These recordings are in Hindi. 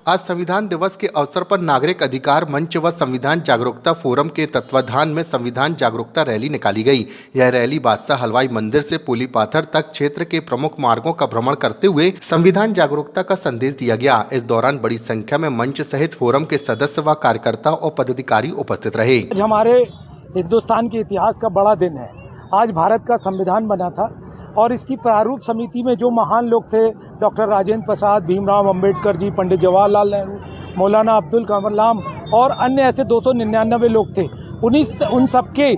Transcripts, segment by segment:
आज संविधान दिवस के अवसर पर नागरिक अधिकार मंच व संविधान जागरूकता फोरम के तत्वाधान में संविधान जागरूकता रैली निकाली गई। यह रैली बादशाह हलवाई मंदिर से पोली पाथर तक क्षेत्र के प्रमुख मार्गों का भ्रमण करते हुए संविधान जागरूकता का संदेश दिया गया। इस दौरान बड़ी संख्या में मंच सहित फोरम के सदस्य व कार्यकर्ता और पदाधिकारी उपस्थित रहे। आज हमारे हिंदुस्तान के इतिहास का बड़ा दिन है। आज भारत का संविधान बना था और इसकी प्रारूप समिति में जो महान लोग थे, डॉक्टर राजेंद्र प्रसाद, भीमराव अंबेडकर जी, पंडित जवाहरलाल नेहरू, मौलाना अब्दुल कलाम और अन्य ऐसे 299 लोग थे। उन सबके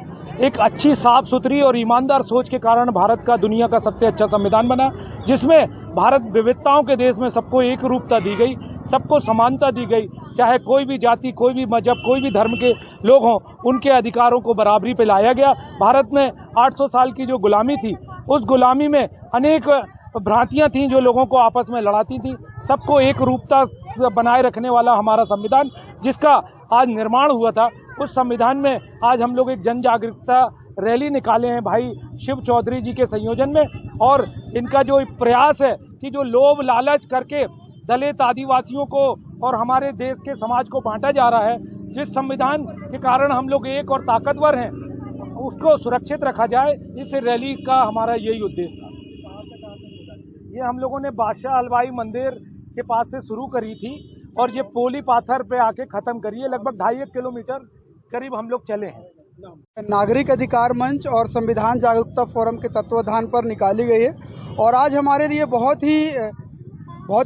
एक अच्छी, साफ सुथरी और ईमानदार सोच के कारण भारत का दुनिया का सबसे अच्छा संविधान बना, जिसमें भारत विविधताओं के देश में सबको एक रूपता दी गई, सबको समानता दी गई। चाहे कोई भी जाति, कोई भी मजहब, कोई भी धर्म के लोग हों, उनके अधिकारों को बराबरी पे लाया गया। भारत में 800 साल की जो गुलामी थी, उस गुलामी में अनेक भ्रांतियां थीं जो लोगों को आपस में लड़ाती थी। सबको एक रूपता बनाए रखने वाला हमारा संविधान, जिसका आज निर्माण हुआ था, उस संविधान में आज हम लोग एक जन जागरूकता रैली निकाले हैं भाई शिव चौधरी जी के संयोजन में। और इनका जो प्रयास है कि जो लोभ लालच करके दलित, आदिवासियों को और हमारे देश के समाज को बांटा जा रहा है, जिस संविधान के कारण हम लोग एक और ताकतवर हैं, उसको सुरक्षित रखा जाए। इस रैली का हमारा यही उद्देश्य था। ये हम लोगों ने बादशाह हलवाई मंदिर के पास से शुरू करी थी और ये पोली पाथर पे आके खत्म करी है। लगभग 2.5 किलोमीटर करीब हम लोग चले हैं। नागरिक अधिकार मंच और संविधान जागरूकता फोरम के तत्वाधान पर निकाली गई है और आज हमारे लिए बहुत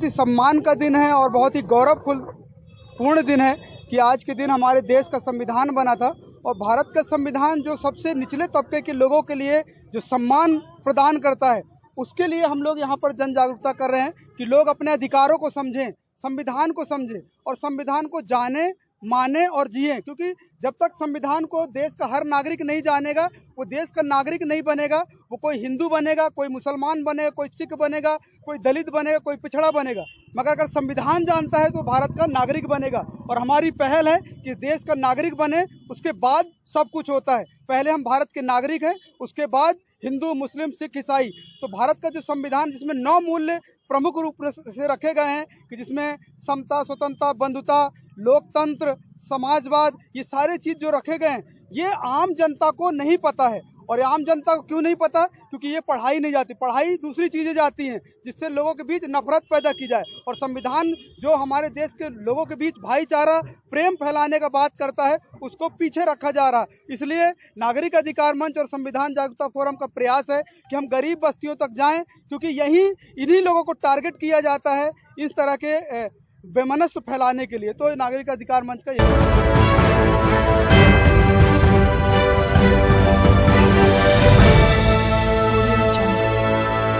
ही सम्मान का दिन है और बहुत ही गौरवपूर्ण दिन है कि आज के दिन हमारे देश का संविधान बना था। और भारत का संविधान जो सबसे निचले तबके के लोगों के लिए जो सम्मान प्रदान करता है, उसके लिए हम लोग यहाँ पर जन जागरूकता कर रहे हैं कि लोग अपने अधिकारों को समझें, संविधान को समझें और संविधान को जाने, माने और जिए। क्योंकि जब तक संविधान को देश का हर नागरिक नहीं जानेगा, वो देश का नागरिक नहीं बनेगा। वो कोई हिंदू बनेगा, कोई मुसलमान बनेगा, कोई सिख बनेगा, कोई दलित बनेगा, कोई पिछड़ा बनेगा, मगर अगर संविधान जानता है तो भारत का नागरिक बनेगा। और हमारी पहल है कि देश का नागरिक बने, उसके बाद सब कुछ होता है। पहले हम भारत के नागरिक हैं, उसके बाद हिंदू, मुस्लिम, सिख, ईसाई। तो भारत का जो संविधान, जिसमें 9 मूल्य प्रमुख रूप से रखे गए हैं कि जिसमें समता, स्वतंत्रता, बंधुता, लोकतंत्र, समाजवाद, ये सारे चीज़ जो रखे गए हैं, ये आम जनता को नहीं पता है। और आम जनता को क्यों नहीं पता? क्योंकि ये पढ़ाई नहीं जाती, पढ़ाई दूसरी चीज़ें जाती हैं जिससे लोगों के बीच नफरत पैदा की जाए। और संविधान जो हमारे देश के लोगों के बीच भाईचारा, प्रेम फैलाने का बात करता है, उसको पीछे रखा जा रहा है। इसलिए नागरिक अधिकार मंच और संविधान जागरूकता फोरम का प्रयास है कि हम गरीब बस्तियों तक जाएं, क्योंकि इन्हीं लोगों को टारगेट किया जाता है इस तरह के बेमनस्य फैलाने के लिए। तो नागरिक अधिकार मंच का यही